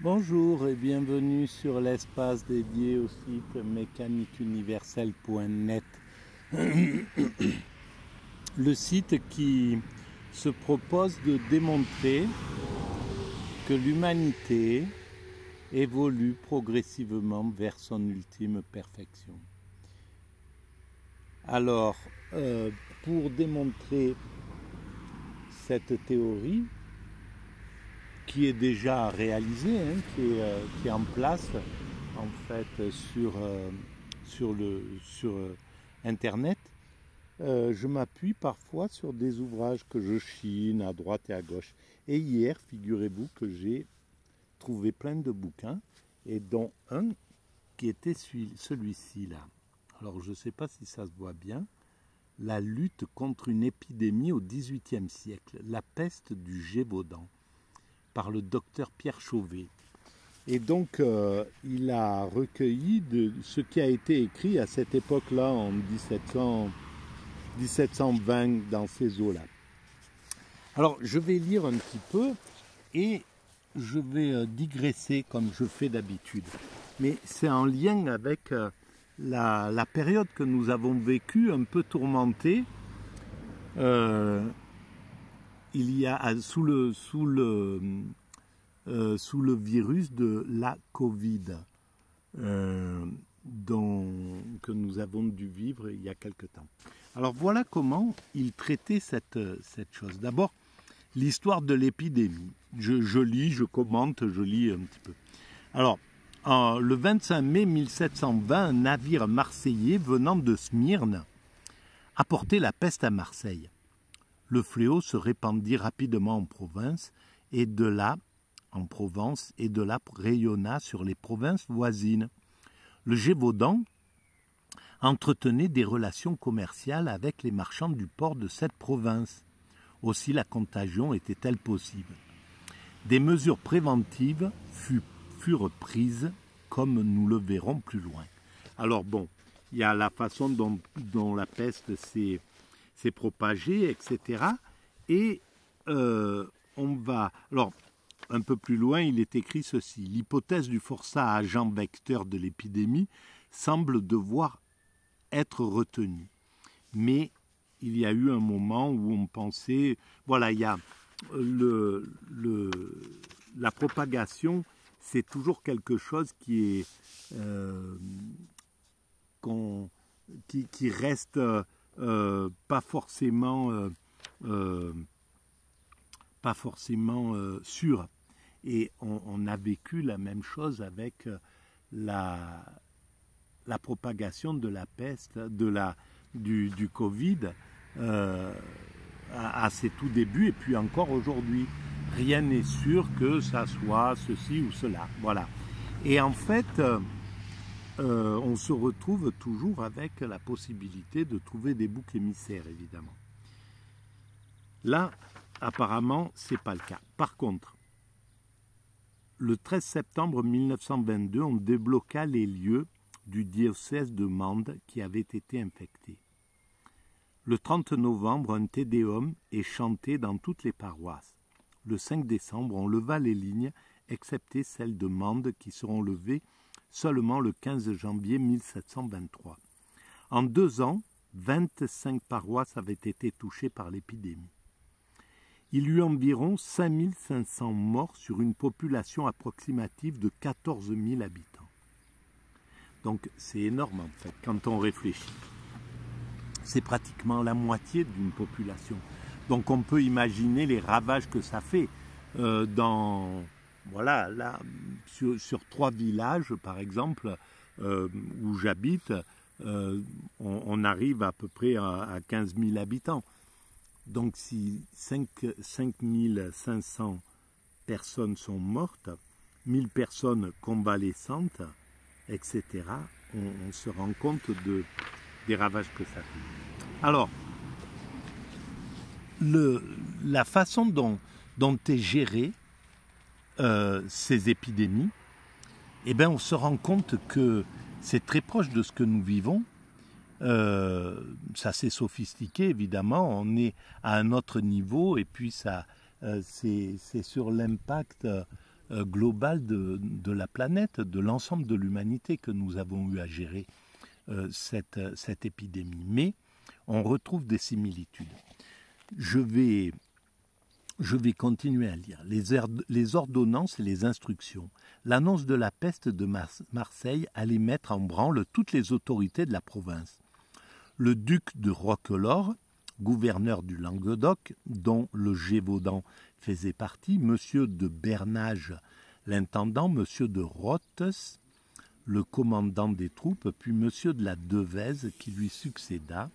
Bonjour et bienvenue sur l'espace dédié au site mécaniqueuniverselle.net. Le site qui se propose de démontrer que l'humanité évolue progressivement vers son ultime perfection. Alors, pour démontrer cette théorie, qui est déjà réalisée, qui est en place en fait sur Internet, je m'appuie parfois sur des ouvrages que je chine à droite et à gauche. Et hier, figurez-vous que j'ai trouvé plein de bouquins, et dont un qui était celui-ci là. Alors je ne sais pas si ça se voit bien. La lutte contre une épidémie au XVIIIe siècle, la peste du Gévaudan, par le docteur Pierre Chauvet. Et donc, il a recueilli ce qui a été écrit à cette époque-là, en 1720, dans ces eaux-là. Alors, je vais lire un petit peu et je vais digresser comme je fais d'habitude. Mais c'est en lien avec la période que nous avons vécue, un peu tourmentée. Il y a sous le virus de la Covid que nous avons dû vivre il y a quelque temps. Alors voilà comment il traitait cette chose. D'abord, l'histoire de l'épidémie. Je lis, je commente, je lis un petit peu. Alors, le 25 mai 1720, un navire marseillais venant de Smyrne apportait la peste à Marseille. Le fléau se répandit rapidement en Provence et de là rayonna sur les provinces voisines. Le Gévaudan entretenait des relations commerciales avec les marchands du port de cette province. Aussi la contagion était-elle possible. Des mesures préventives furent prises, comme nous le verrons plus loin. Alors bon, il y a la façon dont la peste s'est propagée, etc. Et on va... Alors, un peu plus loin, il est écrit ceci. L'hypothèse du forçat agent vecteur de l'épidémie semble devoir être retenue. Mais il y a eu un moment où on pensait... Voilà, il y a la propagation, c'est toujours quelque chose qui est... qui reste... pas forcément sûr. Et on a vécu la même chose avec la propagation de la peste, du Covid à ses tout débuts, et puis encore aujourd'hui. Rien n'est sûr que ça soit ceci ou cela. Voilà. Et en fait, on se retrouve toujours avec la possibilité de trouver des boucs émissaires, évidemment. Là, apparemment, ce n'est pas le cas. Par contre, le 13 septembre 1922, on débloqua les lieux du diocèse de Mende qui avait été infecté. Le 30 novembre, un Te Deum est chanté dans toutes les paroisses. Le 5 décembre, on leva les lignes, excepté celles de Mende qui seront levées seulement le 15 janvier 1723. En 2 ans, 25 paroisses avaient été touchées par l'épidémie. Il y eut environ 5500 morts sur une population approximative de 14 000 habitants. Donc c'est énorme en fait, quand on réfléchit. C'est pratiquement la moitié d'une population. Donc on peut imaginer les ravages que ça fait voilà, là, sur 3 villages, par exemple, où j'habite, on arrive à peu près à 15 000 habitants. Donc si 5 500 personnes sont mortes, 1000 personnes convalescentes, etc., on se rend compte des ravages que ça fait. Alors, la façon dont est gérée ces épidémies, eh bien, on se rend compte que c'est très proche de ce que nous vivons. Ça c'est sophistiqué, évidemment, on est à un autre niveau, et puis ça, c'est sur l'impact globale de la planète, de l'ensemble de l'humanité que nous avons eu à gérer cette épidémie. Mais on retrouve des similitudes. Je vais continuer à lire. Les ordonnances et les instructions. L'annonce de la peste de Marseille allait mettre en branle toutes les autorités de la province. Le duc de Roquelaure, gouverneur du Languedoc, dont le Gévaudan faisait partie, monsieur de Bernage, l'intendant, monsieur de Rottes, le commandant des troupes, puis monsieur de la Devèze qui lui succéda,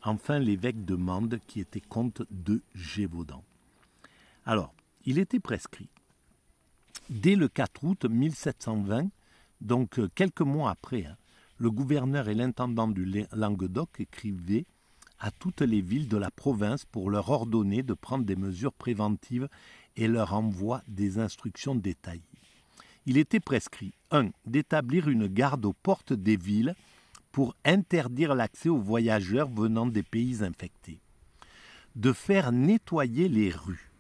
enfin l'évêque de Mende qui était comte de Gévaudan. Alors, il était prescrit. Dès le 4 août 1720, donc quelques mois après, le gouverneur et l'intendant du Languedoc écrivaient à toutes les villes de la province pour leur ordonner de prendre des mesures préventives et leur envoie des instructions détaillées. Il était prescrit 1. D'établir une garde aux portes des villes pour interdire l'accès aux voyageurs venant des pays infectés, de faire nettoyer les rues,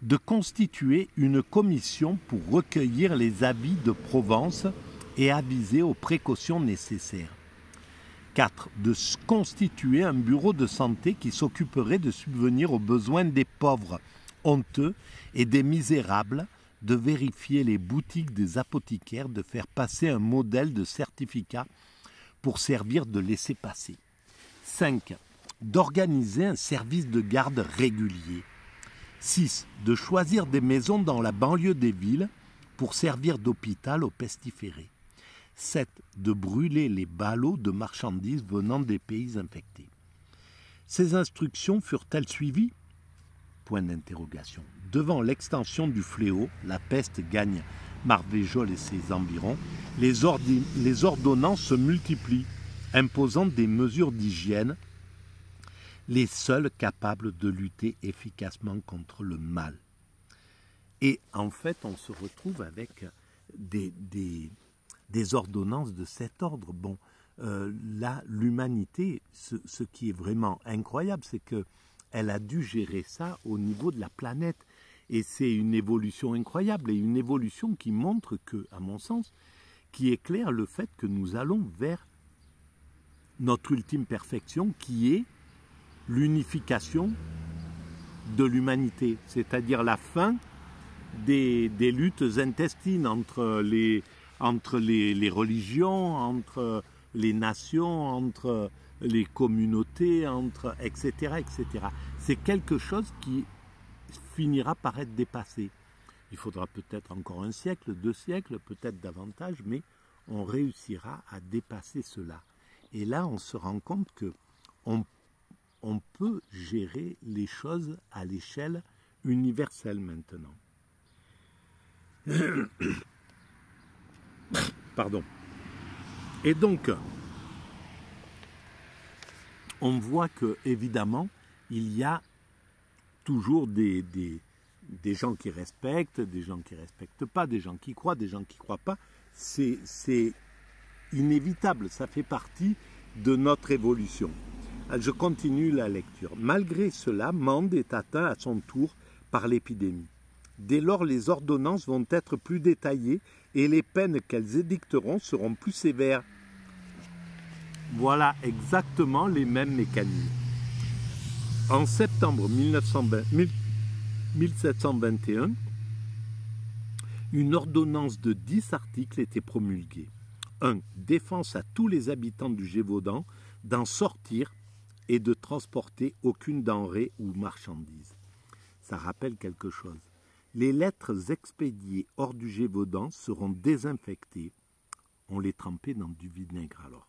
de constituer une commission pour recueillir les avis de Provence et aviser aux précautions nécessaires. 4. De constituer un bureau de santé qui s'occuperait de subvenir aux besoins des pauvres, honteux et des misérables, de vérifier les boutiques des apothicaires, de faire passer un modèle de certificat pour servir de laissez-passer. 5. D'organiser un service de garde régulier. 6. De choisir des maisons dans la banlieue des villes pour servir d'hôpital aux pestiférés. 7. De brûler les ballots de marchandises venant des pays infectés. Ces instructions furent-elles suivies ? Point d'interrogation. Devant l'extension du fléau, la peste gagne Marvejols et ses environs, les ordonnances se multiplient, imposant des mesures d'hygiène, les seules capables de lutter efficacement contre le mal. Et en fait, on se retrouve avec des ordonnances de cet ordre. Bon, là, l'humanité, ce qui est vraiment incroyable, c'est qu'elle a dû gérer ça au niveau de la planète. Et c'est une évolution incroyable, et une évolution qui montre que, à mon sens, qui éclaire le fait que nous allons vers notre ultime perfection, qui est l'unification de l'humanité, c'est-à-dire la fin des luttes intestines entre les religions, entre les nations, entre les communautés, etc., etc. C'est quelque chose qui finira par être dépassé. Il faudra peut-être encore 1 siècle, 2 siècles, peut-être davantage, mais on réussira à dépasser cela. Et là, on se rend compte qu'on peut gérer les choses à l'échelle universelle maintenant. Pardon. Et donc, on voit que, évidemment, il y a toujours des gens qui respectent, des gens qui ne respectent pas, des gens qui croient, des gens qui ne croient pas. C'est inévitable, ça fait partie de notre évolution. Je continue la lecture. Malgré cela, Mende est atteint à son tour par l'épidémie. Dès lors, les ordonnances vont être plus détaillées et les peines qu'elles édicteront seront plus sévères. Voilà exactement les mêmes mécanismes. En septembre 1721, une ordonnance de 10 articles était promulguée. 1. Défense à tous les habitants du Gévaudan d'en sortir et de transporter aucune denrée ou marchandise. Ça rappelle quelque chose. Les lettres expédiées hors du Gévaudan seront désinfectées. On les trempait dans du vinaigre alors.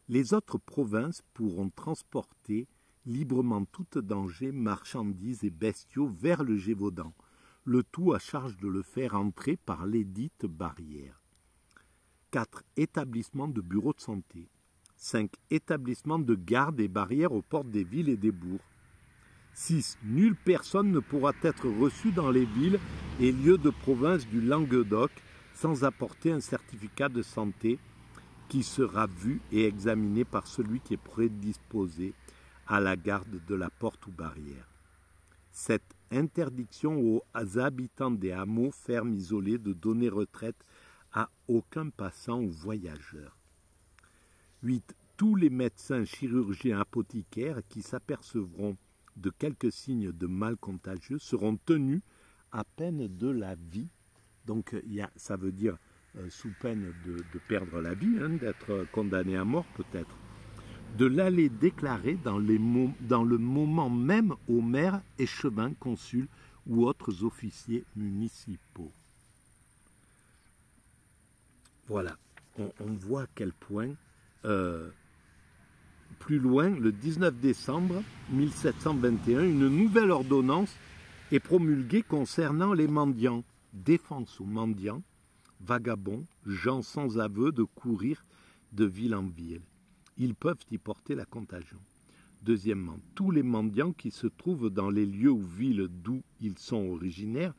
Les autres provinces pourront transporter librement toute danger, marchandises et bestiaux vers le Gévaudan, le tout à charge de le faire entrer par lesdites barrières. 4. Établissement de bureaux de santé. 5. Établissement de gardes et barrières aux portes des villes et des bourgs. 6. Nulle personne ne pourra être reçue dans les villes et lieux de province du Languedoc sans apporter un certificat de santé qui sera vu et examiné par celui qui est prédisposé à la garde de la porte ou barrière. 7. Interdiction aux habitants des hameaux, fermes isolées de donner retraite à aucun passant ou voyageur. 8. Tous les médecins, chirurgiens, apothicaires qui s'apercevront de quelques signes de mal contagieux seront tenus à peine de la vie. Donc ça veut dire sous peine de perdre la vie, hein, d'être condamné à mort peut-être, de l'aller déclarer dans le moment même aux maires, échevins, consuls ou autres officiers municipaux. Voilà, on voit à quel point, plus loin, le 19 décembre 1721, une nouvelle ordonnance est promulguée concernant les mendiants. Défense aux mendiants, vagabonds, gens sans aveu de courir de ville en ville. Ils peuvent y porter la contagion. Deuxièmement, tous les mendiants qui se trouvent dans les lieux ou villes d'où ils sont originaires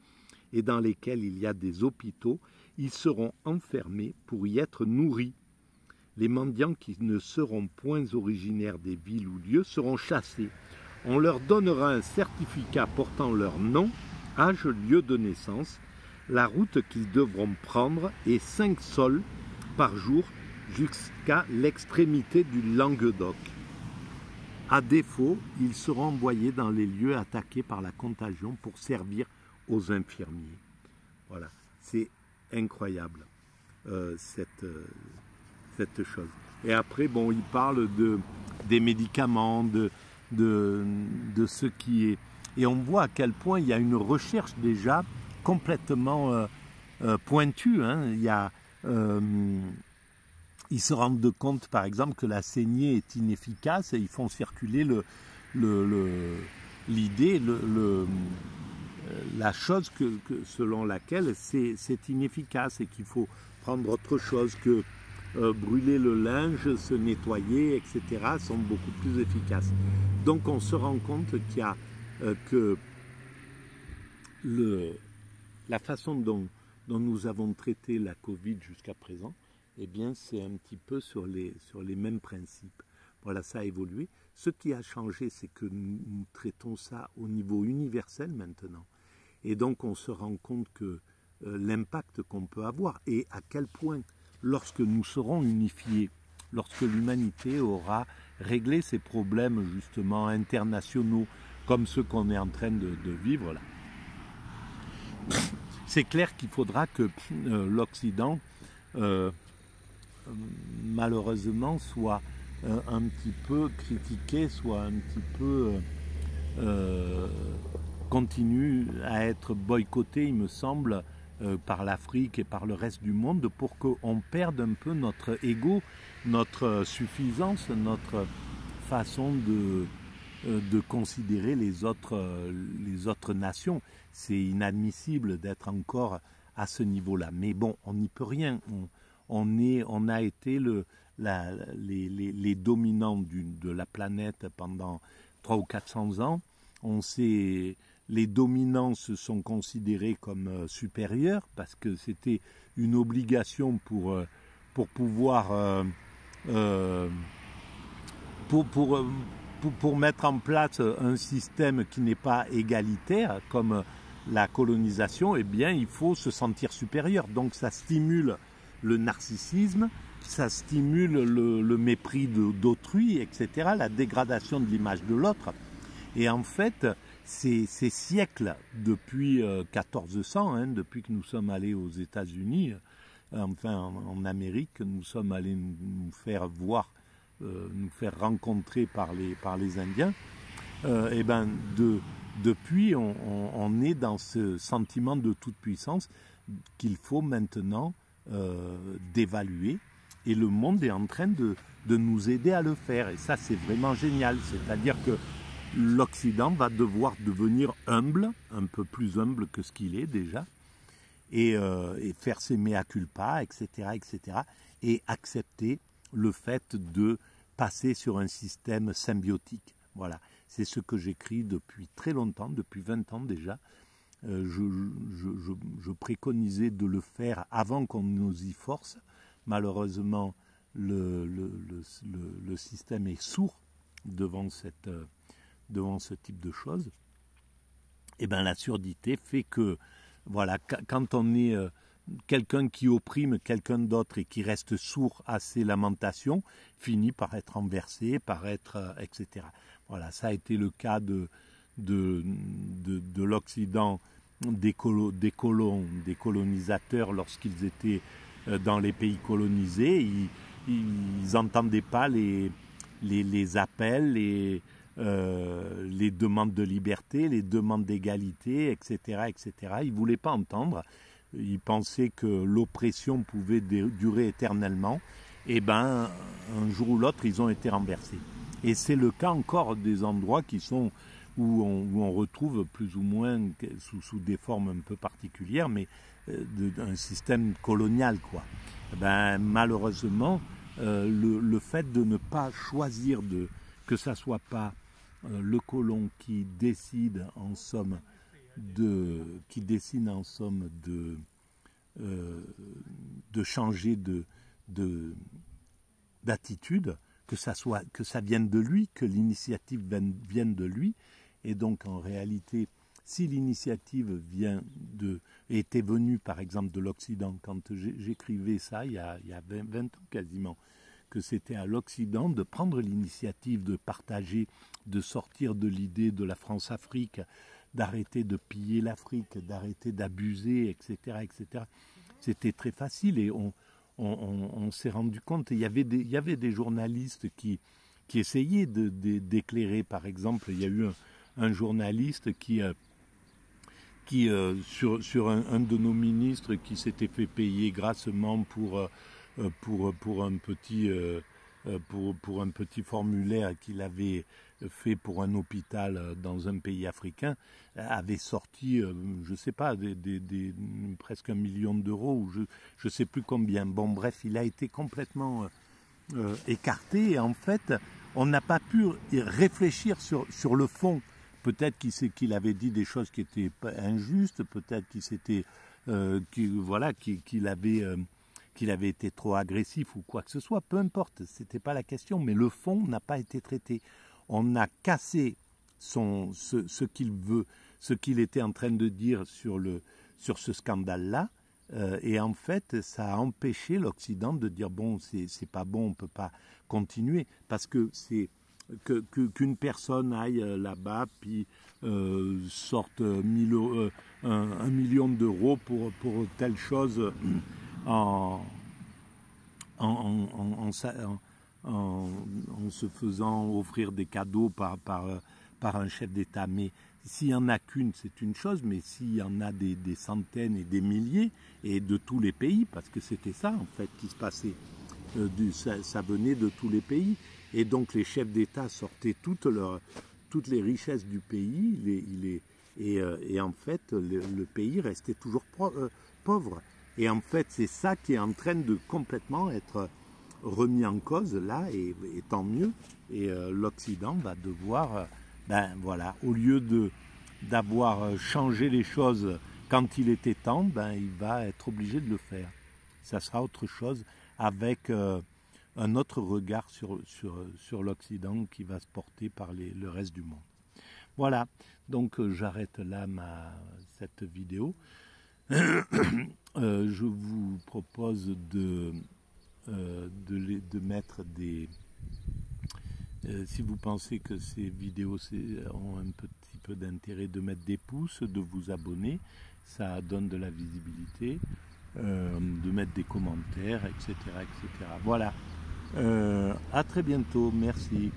et dans lesquels il y a des hôpitaux, ils seront enfermés pour y être nourris. Les mendiants qui ne seront point originaires des villes ou lieux seront chassés. On leur donnera un certificat portant leur nom, âge, lieu de naissance, la route qu'ils devront prendre et 5 sols par jour jusqu'à l'extrémité du Languedoc. À défaut, ils seront envoyés dans les lieux attaqués par la contagion pour servir aux infirmiers. Voilà, c'est incroyable cette chose. Et après, bon, il parle des médicaments, de ce qui est... Et on voit à quel point il y a une recherche déjà complètement pointue. Hein. Ils se rendent compte, par exemple, que la saignée est inefficace et ils font circuler l'idée, la chose selon laquelle c'est inefficace et qu'il faut prendre autre chose que brûler le linge, se nettoyer, etc. sont beaucoup plus efficaces. Donc on se rend compte qu'il y a que la façon dont nous avons traité la Covid jusqu'à présent, eh bien c'est un petit peu sur les mêmes principes. Voilà, ça a évolué. Ce qui a changé, c'est que nous traitons ça au niveau universel maintenant. Et donc on se rend compte que l'impact qu'on peut avoir et à quel point, lorsque nous serons unifiés, lorsque l'humanité aura réglé ses problèmes justement internationaux comme ceux qu'on est en train de vivre là, c'est clair qu'il faudra que l'Occident malheureusement soit un petit peu critiqué, soit un petit peu continue à être boycotté, il me semble, par l'Afrique et par le reste du monde pour qu'on perde un peu notre ego, notre suffisance, notre façon de considérer les autres nations. C'est inadmissible d'être encore à ce niveau-là. Mais bon, on n'y peut rien. On a été les dominants de la planète pendant 300 ou 400 ans. Les dominants se sont considérés comme supérieurs parce que c'était une obligation pour pouvoir pour mettre en place un système qui n'est pas égalitaire comme la colonisation. Eh bien, il faut se sentir supérieur. Donc, ça stimule le narcissisme, ça stimule le mépris d'autrui, etc., la dégradation de l'image de l'autre. Et en fait, ces siècles, depuis 1400, hein, depuis que nous sommes allés aux États-Unis, enfin en Amérique, nous sommes allés nous faire voir, nous faire rencontrer par les Indiens, et ben depuis, on est dans ce sentiment de toute puissance qu'il faut maintenant d'évaluer, et le monde est en train de nous aider à le faire, et ça c'est vraiment génial. C'est-à-dire que l'Occident va devoir devenir humble, un peu plus humble que ce qu'il est déjà, et faire ses mea culpa, etc., etc., et accepter le fait de passer sur un système symbiotique. Voilà, c'est ce que j'écris depuis très longtemps, depuis 20 ans déjà. Je préconisais de le faire avant qu'on nous y force. Malheureusement, le système est sourd devant ce type de choses. Et ben la surdité fait que, voilà, quand on est quelqu'un qui opprime quelqu'un d'autre et qui reste sourd à ses lamentations, finit par être renversé, par être, etc. Voilà, ça a été le cas de l'Occident, des colonisateurs lorsqu'ils étaient dans les pays colonisés. Ils n'entendaient pas les appels, les demandes de liberté, les demandes d'égalité, etc., etc. Ils ne voulaient pas entendre. Ils pensaient que l'oppression pouvait durer éternellement. Et ben, un jour ou l'autre, ils ont été renversés. Et c'est le cas encore des endroits qui sont où on retrouve plus ou moins, sous des formes un peu particulières, mais un système colonial, quoi. Ben, malheureusement, le fait de ne pas choisir que ça soit pas le colon qui décide en somme de changer d'attitude, que ça vienne de lui, que l'initiative vienne de lui. Et donc en réalité, si l'initiative était venue par exemple de l'Occident, quand j'écrivais ça il y a 20 ans quasiment, que c'était à l'Occident de prendre l'initiative de partager, de sortir de l'idée de la France-Afrique, d'arrêter de piller l'Afrique, d'arrêter d'abuser, etc., etc. C'était très facile et on s'est rendu compte. Il y avait des journalistes qui essayaient d'éclairer. Par exemple, il y a eu un journaliste sur un de nos ministres qui s'était fait payer grassement pour un petit formulaire qu'il avait fait pour un hôpital dans un pays africain, avait sorti, je ne sais pas, presque 1 million d'euros, ou je ne sais plus combien. Bon, bref, il a été complètement écarté, et en fait, on n'a pas pu réfléchir sur le fond. Peut-être qu'il avait dit des choses qui étaient injustes, peut-être qu'il avait été trop agressif ou quoi que ce soit, peu importe, ce n'était pas la question, mais le fond n'a pas été traité. On a cassé ce qu'il veut, ce qu'il était en train de dire sur ce scandale-là, et en fait, ça a empêché l'Occident de dire bon, c'est pas bon, on ne peut pas continuer, parce que c'est qu'une personne aille là-bas puis sorte 1 million d'euros pour telle chose en se faisant offrir des cadeaux par un chef d'État. Mais s'il n'y en a qu'une, c'est une chose, mais s'il y en a des centaines et des milliers, et de tous les pays, parce que c'était ça en fait qui se passait, ça venait de tous les pays, et donc les chefs d'État sortaient toutes les richesses du pays, et en fait le pays restait toujours pauvre. Et en fait, c'est ça qui est en train de complètement être remis en cause là, et tant mieux. Et l'Occident va devoir, voilà, au lieu d'avoir changé les choses quand il était temps, il va être obligé de le faire. Ça sera autre chose, avec un autre regard sur l'Occident qui va se porter par le reste du monde. Voilà, donc j'arrête là cette vidéo. Je vous propose de mettre des... si vous pensez que ces vidéos ont un petit peu d'intérêt, de mettre des pouces, de vous abonner, ça donne de la visibilité, de mettre des commentaires, etc., etc. Voilà. À très bientôt, merci.